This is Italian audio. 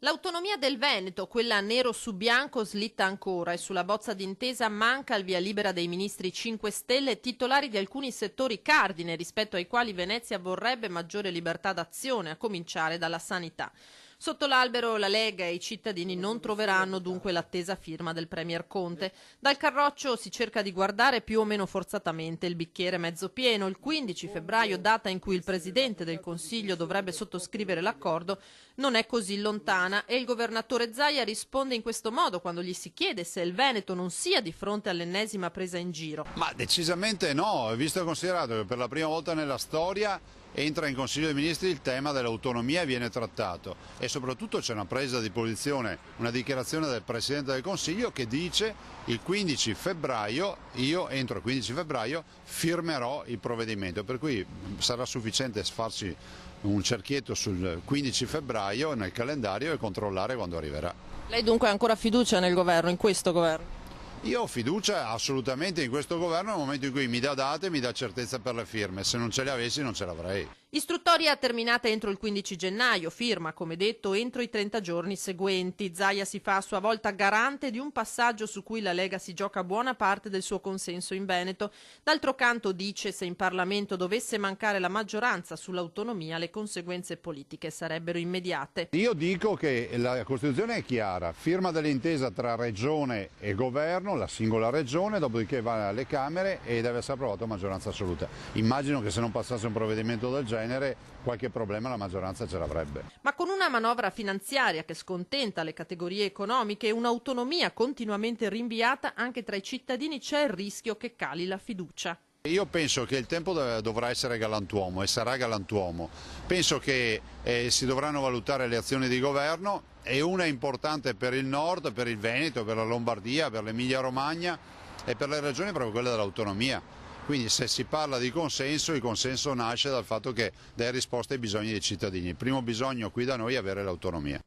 L'autonomia del Veneto, quella nero su bianco, slitta ancora e sulla bozza d'intesa manca il via libera dei ministri 5 Stelle, titolari di alcuni settori cardine rispetto ai quali Venezia vorrebbe maggiore libertà d'azione, a cominciare dalla sanità. Sotto l'albero la Lega e i cittadini non troveranno dunque l'attesa firma del Premier Conte. Dal Carroccio si cerca di guardare più o meno forzatamente il bicchiere mezzo pieno. Il 15 febbraio, data in cui il Presidente del Consiglio dovrebbe sottoscrivere l'accordo, non è così lontana e il governatore Zaia risponde in questo modo quando gli si chiede se il Veneto non sia di fronte all'ennesima presa in giro. Ma decisamente no, visto e considerato che per la prima volta nella storia entra in Consiglio dei Ministri il tema dell'autonomia e viene trattato e soprattutto c'è una presa di posizione, una dichiarazione del Presidente del Consiglio che dice il 15 febbraio, io entro il 15 febbraio firmerò il provvedimento, per cui sarà sufficiente farci un cerchietto sul 15 febbraio nel calendario e controllare quando arriverà. Lei dunque ha ancora fiducia nel governo, in questo governo? Io ho fiducia assolutamente in questo governo nel momento in cui mi dà date, mi dà certezza per le firme, se non ce le avessi non ce l'avrei. Istruttoria terminata entro il 15 gennaio, firma, come detto, entro i 30 giorni seguenti. Zaia si fa a sua volta garante di un passaggio su cui la Lega si gioca buona parte del suo consenso in Veneto. D'altro canto dice se in Parlamento dovesse mancare la maggioranza sull'autonomia le conseguenze politiche sarebbero immediate. Io dico che la Costituzione è chiara, firma dell'intesa tra Regione e Governo, la singola Regione, dopodiché va alle Camere e deve essere approvato a maggioranza assoluta. Immagino che se non passasse un provvedimento del genere qualche problema la maggioranza ce l'avrebbe. Ma con una manovra finanziaria che scontenta le categorie economiche e un'autonomia continuamente rinviata, anche tra i cittadini c'è il rischio che cali la fiducia. Io penso che il tempo dovrà essere galantuomo e sarà galantuomo. Penso che si dovranno valutare le azioni di governo e una è importante per il nord, per il Veneto, per la Lombardia, per l'Emilia Romagna e per le regioni proprio quella dell'autonomia. Quindi se si parla di consenso, il consenso nasce dal fatto che dai risposte ai bisogni dei cittadini. Il primo bisogno qui da noi è avere l'autonomia.